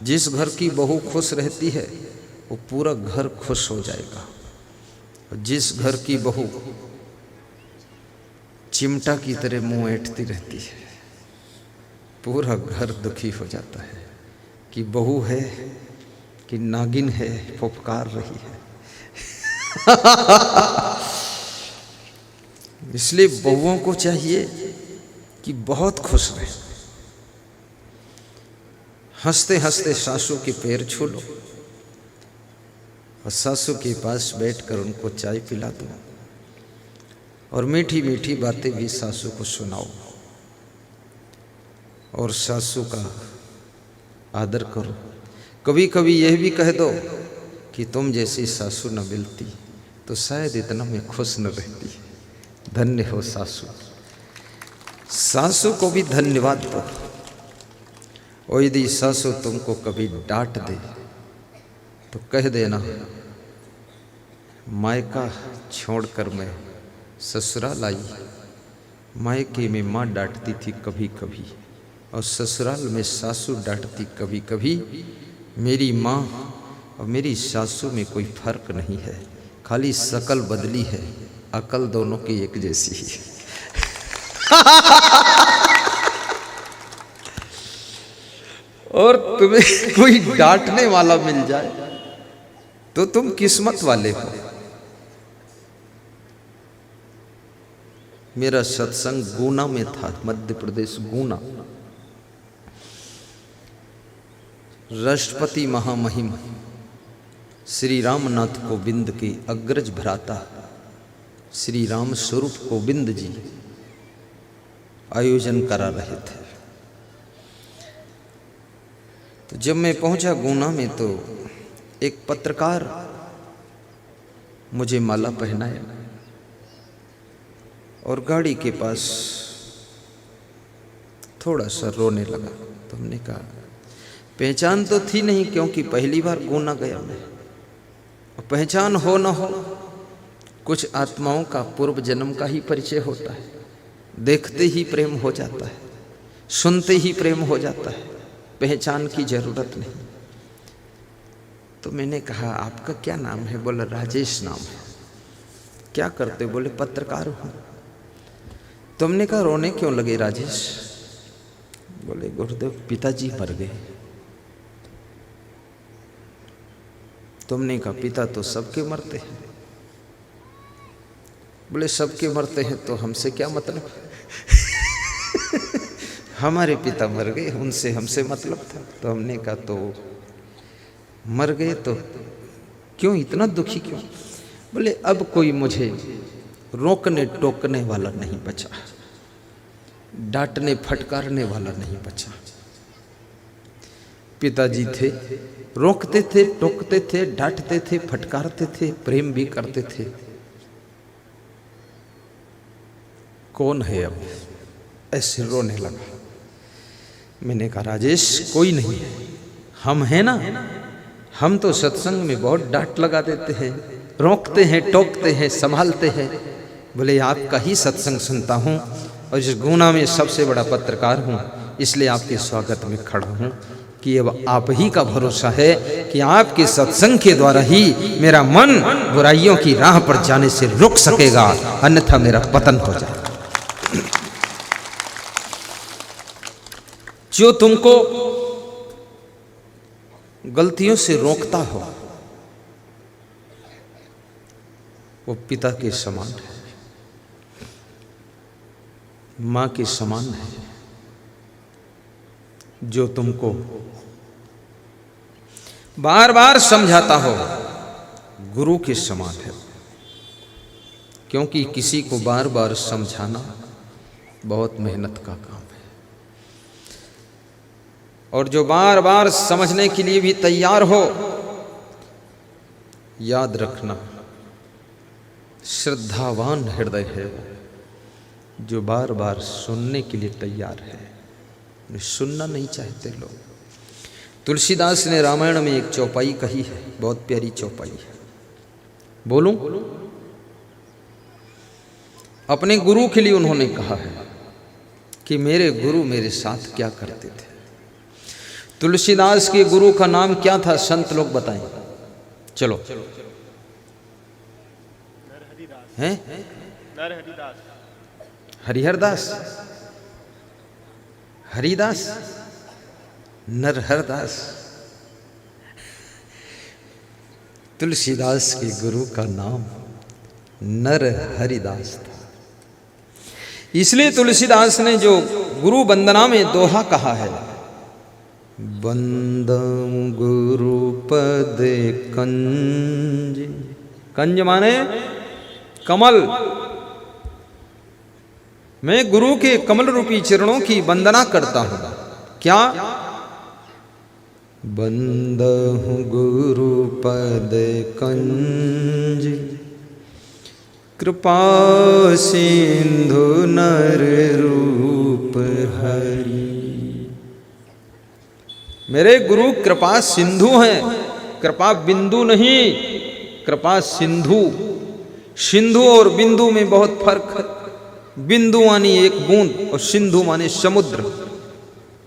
जिस घर की बहू खुश रहती है वो पूरा घर खुश हो जाएगा, और जिस घर की बहू चिमटा की तरह मुंह ऐंठती रहती है पूरा घर दुखी हो जाता है कि बहू है कि नागिन है, फुफकार रही है। इसलिए बहुओं को चाहिए कि बहुत खुश रहे। हंसते हंसते सासू के पैर छू लो और सासू के पास बैठकर उनको चाय पिला दो और मीठी मीठी बातें भी सासू को सुनाओ और सासू का आदर करो। कभी कभी यह भी कह दो कि तुम जैसी सासू न मिलती तो शायद इतना मैं खुश न रहती। धन्य हो सासू। सासू को भी धन्यवाद दो। और यदि सासू तुमको कभी डांट दे तो कह देना, मायका छोड़कर मैं ससुराल आई। मायके में माँ डांटती थी कभी कभी और ससुराल में सासू डांटती कभी कभी। मेरी माँ और मेरी सासू में कोई फर्क नहीं है, खाली शकल बदली है, अकल दोनों की एक जैसी ही है। और तुम्हें कोई डांटने वाला मिल जाए तो तुम किस्मत वाले हो। मेरा सत्संग गुना में था, मध्य प्रदेश गुना। राष्ट्रपति महामहिम श्री रामनाथ कोविंद के अग्रज भ्राता श्री राम स्वरूप कोविंद जी आयोजन करा रहे थे। तो जब मैं पहुंचा गुना में तो एक पत्रकार मुझे माला पहनाया और गाड़ी के पास थोड़ा सा रोने लगा। तो हमने कहा, पहचान तो थी नहीं क्योंकि पहली बार गुना गया मैं। पहचान हो न हो, कुछ आत्माओं का पूर्व जन्म का ही परिचय होता है। देखते ही प्रेम हो जाता है, सुनते ही प्रेम हो जाता है, पहचान की जरूरत नहीं। तो मैंने कहा, आपका क्या नाम है? बोला, राजेश नाम है। क्या करते? बोले, पत्रकार हूँ। तुमने कहा, रोने क्यों लगे राजेश? बोले, गुरुदेव पिताजी मर गए। तुमने कहा, पिता तो सबके मरते हैं। बोले, सबके मरते हैं तो हमसे क्या मतलब? हमारे पिता मर गए, उनसे हमसे मतलब था। तो हमने कहा, तो मर गए तो क्यों इतना दुखी क्यों? बोले, अब कोई मुझे रोकने टोकने वाला नहीं बचा, डांटने फटकारने वाला नहीं बचा। पिताजी थे, रोकते थे, टोकते थे, डांटते थे, फटकारते थे, प्रेम भी करते थे। कौन है अब? ऐसे रोने लगा। मैंने कहा, राजेश कोई नहीं है, हम हैं ना। हम तो सत्संग में बहुत डांट लगा देते हैं, रोकते हैं, टोकते हैं, संभालते हैं। बोले, आपका ही सत्संग सुनता हूँ और इस गुना में सबसे बड़ा पत्रकार हूँ, इसलिए आपके स्वागत में खड़ा हूँ कि अब आप ही का भरोसा है कि आपके सत्संग के द्वारा ही मेरा मन बुराइयों की राह पर जाने से रुक सकेगा, अन्यथा मेरा पतन हो जाएगा। जो तुमको गलतियों से रोकता हो वो पिता के समान है, मां के समान है। जो तुमको बार बार समझाता हो गुरु के समान है, क्योंकि किसी को बार बार समझाना बहुत मेहनत का काम है। और जो बार बार समझने के लिए भी तैयार हो, याद रखना श्रद्धावान हृदय है वो, जो बार बार सुनने के लिए तैयार है। सुनना नहीं चाहते लोग। तुलसीदास ने रामायण में एक चौपाई कही है, बहुत प्यारी चौपाई है। बोलूं? अपने गुरु के लिए उन्होंने कहा है कि मेरे गुरु मेरे साथ क्या करते थे। तुलसीदास के गुरु का नाम क्या था? संत लोग बताएं। चलो हैं? हरिहरदास, हरिदास, नरहरदास। तुलसीदास के गुरु का नाम नरहरिदास था। इसलिए तुलसीदास ने जो गुरु वंदना में दोहा कहा है, वंदम गुरु पद कंज। कंज माने कमल। मैं गुरु के कमल रूपी चरणों की वंदना करता हूं। क्या? वंदहु गुरु पद कंज, कृपा सिंधु नर रूप हरि। मेरे गुरु कृपा सिंधु हैं, कृपा बिंदु नहीं, कृपा सिंधु। सिंधु और बिंदु में बहुत फर्क है। बिंदु मानी एक बूंद और सिंधु माने समुद्र।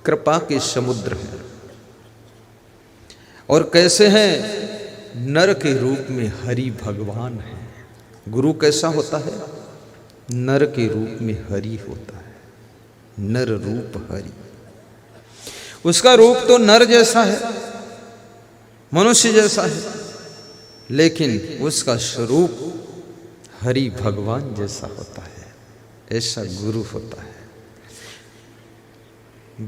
कृपा के समुद्र है। और कैसे हैं? नर के रूप में हरि भगवान है। गुरु कैसा होता है? नर के रूप में हरि होता है। नर रूप हरि। उसका रूप तो नर जैसा है, मनुष्य जैसा है, लेकिन उसका स्वरूप हरि भगवान जैसा होता है। ऐसा गुरु होता है।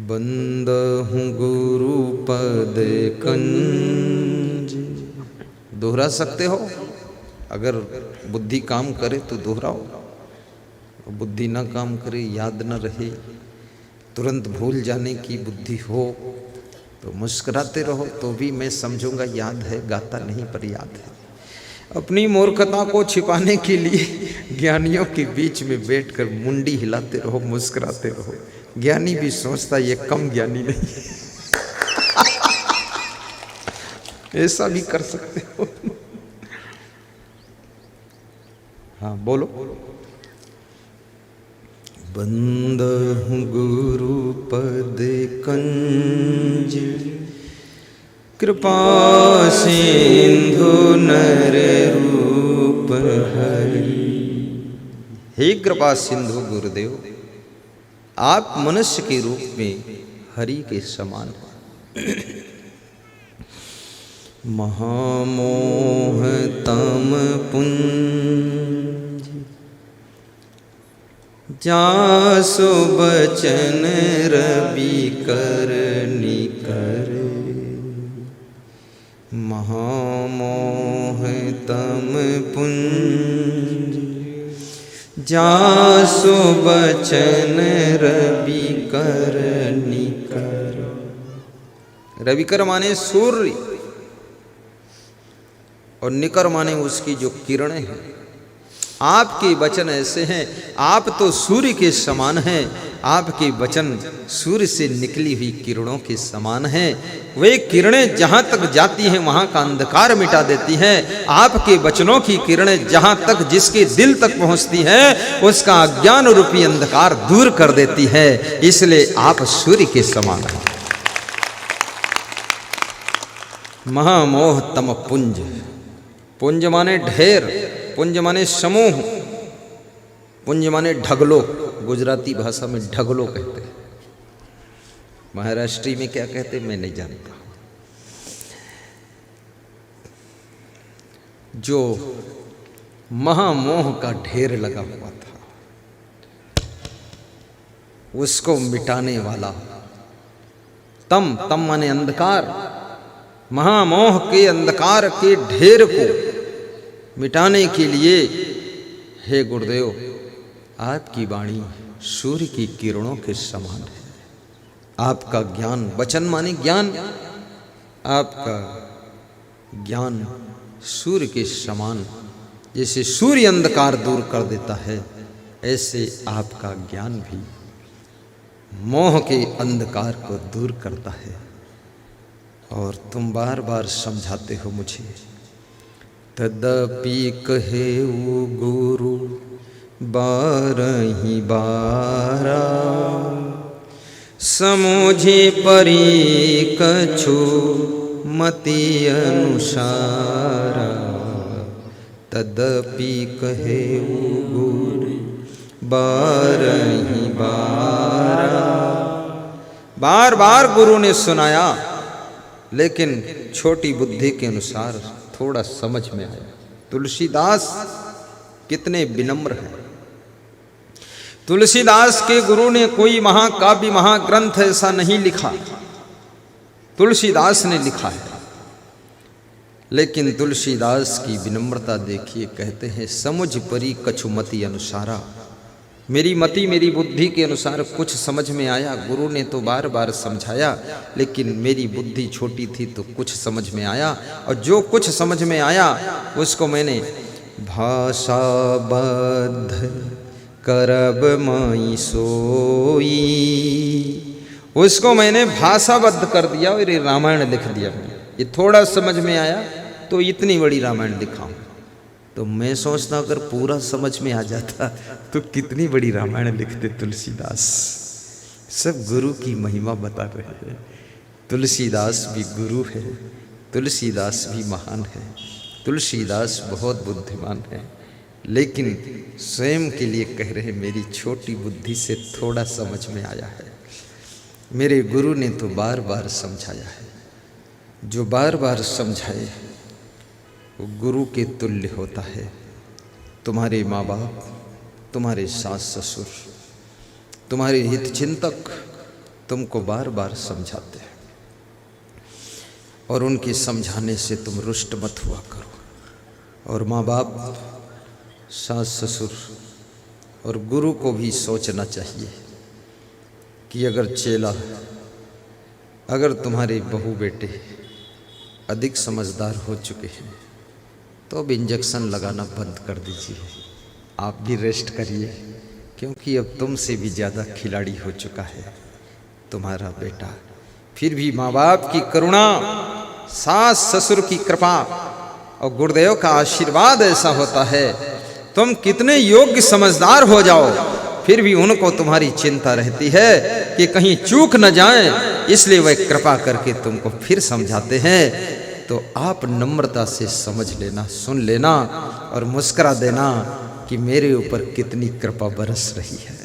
बंदहु गुरु पद कंज। दोहरा सकते हो, अगर बुद्धि काम करे तो दोहराओ, बुद्धि ना काम करे, याद न रहे, तुरंत भूल जाने की बुद्धि हो तो मुस्कुराते रहो तो भी मैं समझूंगा याद है, गाता नहीं पर याद है। अपनी मूर्खता को छिपाने के लिए ज्ञानियों के बीच में बैठकर मुंडी हिलाते रहो, मुस्कुराते रहो। ज्ञानी भी सोचता ये कम ज्ञानी नहीं है। ऐसा भी कर सकते हो। हाँ बोलो। बंदहु गुरु पद कंज, कृपा सिंधु नर रूप हरि। हे कृपा सिंधु गुरुदेव, आप मनुष्य के रूप में हरि के समान हैं। महामोह तम पुंज, जासु बचन रवि कर निकर। महामोह तम पुंज, जासु बचन रवि कर निकर। रविकर माने सूर्य और निकर माने उसकी जो किरणें हैं। आपके वचन ऐसे हैं, आप तो सूर्य के समान हैं। आपके वचन सूर्य से निकली हुई किरणों के समान हैं। वे किरणें जहां तक जाती हैं वहां का अंधकार मिटा देती हैं। आपके वचनों की किरणें जहां तक जिसके दिल तक पहुंचती हैं उसका अज्ञान रूपी अंधकार दूर कर देती है। इसलिए आप सूर्य के समान हैं। महामोह तम पुंज। पुंज माने ढेर, पुंज माने समूह, पुंज माने ढगलो। गुजराती भाषा में ढगलो कहते हैं। महाराष्ट्री में क्या कहते मैं नहीं जानता। जो महामोह का ढेर लगा हुआ था उसको मिटाने वाला। तम, तम माने अंधकार। महामोह के अंधकार के ढेर को मिटाने के लिए हे गुरुदेव, आपकी वाणी सूर्य की किरणों के समान है। आपका ज्ञान, वचन माने ज्ञान, आपका ज्ञान सूर्य के समान। जैसे सूर्य अंधकार दूर कर देता है ऐसे आपका ज्ञान भी मोह के अंधकार को दूर करता है। और तुम बार बार समझाते हो मुझे। तदपि कहे वो गुरु बारही बारा, समझे परी कछु मति अनुसारा, तदपि कहे गुर बारहि बारा। बार बार गुरु ने सुनाया, लेकिन छोटी बुद्धि के अनुसार थोड़ा समझ में आया। तुलसीदास कितने विनम्र हैं। तुलसीदास के गुरु ने कोई महाकाव्य महाग्रंथ ऐसा नहीं लिखा, तुलसीदास ने लिखा है। लेकिन तुलसीदास की विनम्रता देखिए, कहते हैं समुझ परी कछु मति अनुसारा। मेरी मति मेरी बुद्धि के अनुसार कुछ समझ में आया। गुरु ने तो बार बार समझाया, लेकिन मेरी बुद्धि छोटी थी तो कुछ समझ में आया, और जो कुछ समझ में आया उसको मैंने भाषाबद्ध करब माई सोई, उसको मैंने भाषाबद्ध कर दिया और ये रामायण लिख दिया। ये थोड़ा समझ में आया तो इतनी बड़ी रामायण लिखा हूँ। तो मैं सोचता अगर पूरा समझ में आ जाता तो कितनी बड़ी रामायण लिखते तुलसीदास। सब गुरु की महिमा बता रहे हैं। तुलसीदास भी गुरु है, तुलसीदास भी महान है, तुलसीदास बहुत बुद्धिमान है, लेकिन स्वयं के लिए कह रहे मेरी छोटी बुद्धि से थोड़ा समझ में आया है। मेरे गुरु ने तो बार बार समझाया है। जो बार बार समझाए वो गुरु के तुल्य होता है। तुम्हारे माँ बाप, तुम्हारे सास ससुर, तुम्हारे हित चिंतक तुमको बार बार समझाते हैं, और उनके समझाने से तुम रुष्ट मत हुआ करो। और माँ बाप, सास ससुर और गुरु को भी सोचना चाहिए कि अगर चेला, अगर तुम्हारे बहू बेटे अधिक समझदार हो चुके हैं तो अब इंजेक्शन लगाना बंद कर दीजिए, आप भी रेस्ट करिए, क्योंकि अब तुमसे भी ज़्यादा खिलाड़ी हो चुका है तुम्हारा बेटा। फिर भी माँ बाप की करुणा, सास ससुर की कृपा और गुरुदेव का आशीर्वाद ऐसा होता है, तुम कितने योग्य समझदार हो जाओ फिर भी उनको तुम्हारी चिंता रहती है कि कहीं चूक न जाए, इसलिए वह कृपा करके तुमको फिर समझाते हैं। तो आप नम्रता से समझ लेना, सुन लेना और मुस्कुरा देना कि मेरे ऊपर कितनी कृपा बरस रही है।